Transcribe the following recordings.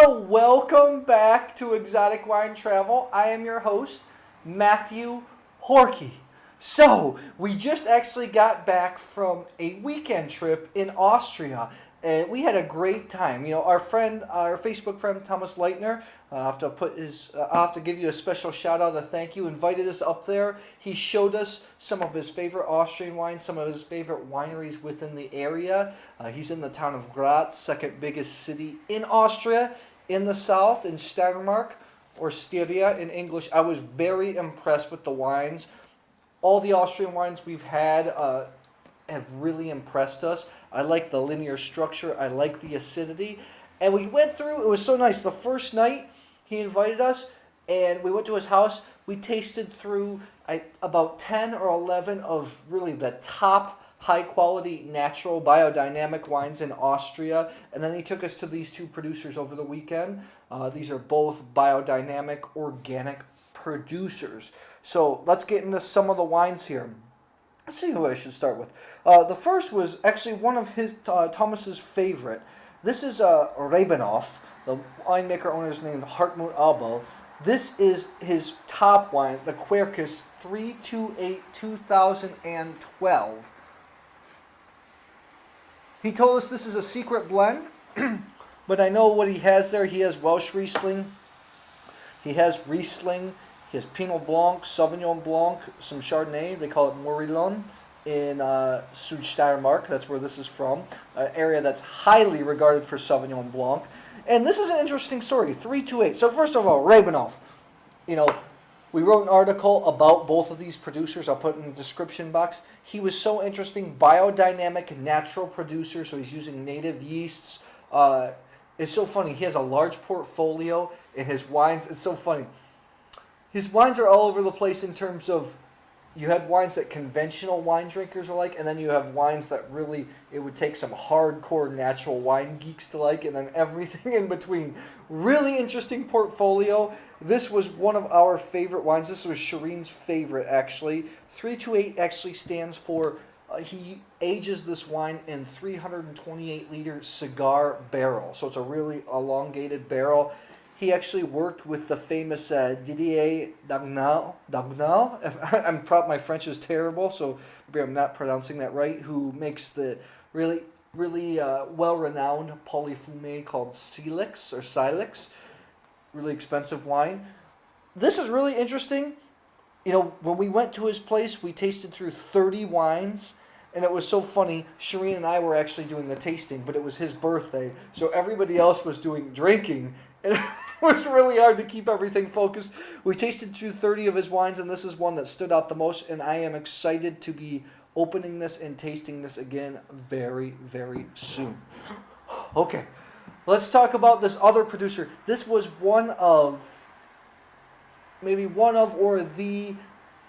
Well, welcome back to Exotic Wine Travel. I am your host, Matthew Horkey. So, we just actually got back from a weekend trip in Austria, and we had a great time. Our Facebook friend Thomas Leitner, I'll have to give you a special shout out, a thank you. Invited us up there. He showed us some of his favorite Austrian wines, some of his favorite wineries within the area. He's in the town of Graz, second biggest city in Austria, in the south, in Steiermark, or Styria in English. I was very impressed with the wines. All the Austrian wines we've had have really impressed us. I like the linear structure. I like the acidity. And we went through, it was so nice. The first night, he invited us, and we went to his house. We tasted through about 10 or 11 of really the top high-quality, natural, biodynamic wines in Austria. And then he took us to these two producers over the weekend. These are both biodynamic, organic producers. So let's get into some of the wines here. Let's see who I should start with. The first was actually one of Thomas's favorite. This is Rebenhof. The winemaker owner is named Hartmut Aubell. This is his top wine, the Quercus 328 2012. He told us this is a secret blend, but I know what he has there. He has Welsh Riesling. He has Riesling. He has Pinot Blanc, Sauvignon Blanc, some Chardonnay. They call it Morillon in Steiermark. That's where this is from. An area that's highly regarded for Sauvignon Blanc. And this is an interesting story, 328. So first of all, Rebenhof. We wrote an article about both of these producers. I'll put it in the description box. He was so interesting. Biodynamic, natural producer, so he's using native yeasts. It's so funny. He has a large portfolio in his wines. It's so funny. His wines are all over the place in terms of, you have wines that conventional wine drinkers are like, and then you have wines that really, it would take some hardcore natural wine geeks to like, and then everything in between. Really interesting portfolio. This was one of our favorite wines. This was Shireen's favorite, actually. 328 actually stands for, he ages this wine in 328-liter cigar barrel. So it's a really elongated barrel. He actually worked with the famous Didier Dagnall. My French is terrible, so maybe I'm not pronouncing that right. Who makes the really well-renowned polyfumé called Silex. Really expensive wine. This is really interesting. When we went to his place, we tasted through 30 wines. And it was so funny. Shireen and I were actually doing the tasting, but it was his birthday, so everybody else was doing drinking. And it was really hard to keep everything focused. We tasted through 30 of his wines, and this is one that stood out the most, and I am excited to be opening this and tasting this again very, very soon. Okay, let's talk about this other producer. This was maybe one of or the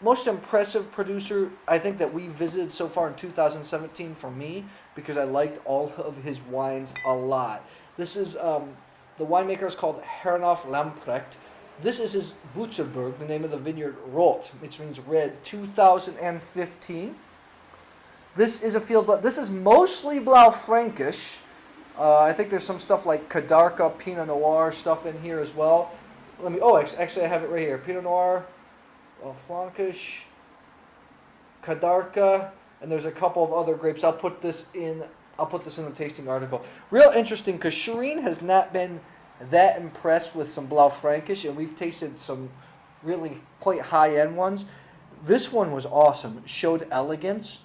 most impressive producer I think that we visited so far in 2017 for me, because I liked all of his wines a lot. This is... the winemaker is called Herrenhof Lamprecht. This is his Butcherberg, the name of the vineyard, Rot, which means red, 2015. This is a field blend. This is mostly Blaufränkisch. I think there's some stuff like Kadarka, Pinot Noir stuff in here as well. Actually I have it right here. Pinot Noir, Blaufränkisch, Kadarka, and there's a couple of other grapes. I'll put this in the tasting article. Real interesting, because Shireen has not been that impressed with some Blaufränkisch, and we've tasted some really quite high-end ones. This one was awesome. It showed elegance.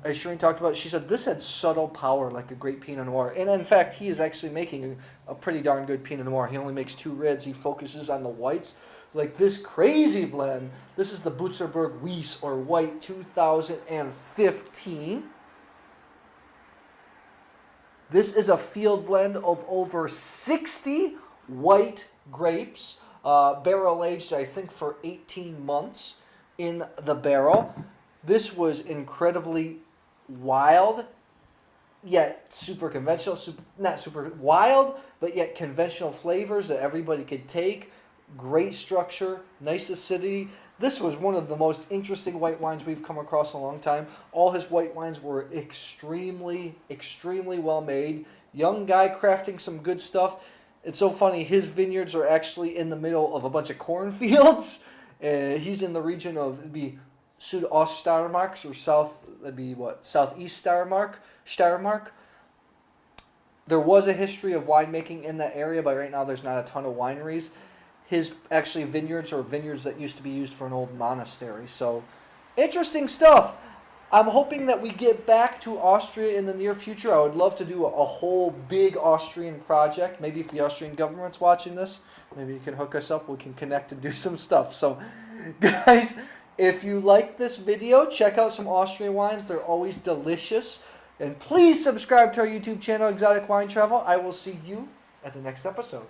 As Shireen talked about, she said this had subtle power like a great Pinot Noir. And in fact, he is actually making a pretty darn good Pinot Noir. He only makes 2 reds. He focuses on the whites. Like this crazy blend. This is the Butcherberg Weiss, or White, 2015. This is a field blend of over 60 white grapes, barrel aged, I think, for 18 months in the barrel. This was incredibly wild, yet super conventional. Not super wild, but yet conventional flavors that everybody could take. Great structure, nice acidity. This was one of the most interesting white wines we've come across in a long time. All his white wines were extremely, extremely well made. Young guy crafting some good stuff. It's so funny. His vineyards are actually in the middle of a bunch of cornfields. He's in the region of, it'd be Südost-Steiermark, or that'd be what, Southeast Steiermark. There was a history of winemaking in that area, but right now there's not a ton of wineries. His actually vineyards are vineyards that used to be used for an old monastery. So, interesting stuff. I'm hoping that we get back to Austria in the near future. I would love to do a whole big Austrian project. Maybe if the Austrian government's watching this, maybe you can hook us up. We can connect and do some stuff. So, guys, if you like this video, check out some Austrian wines. They're always delicious. And please subscribe to our YouTube channel, Exotic Wine Travel. I will see you at the next episode.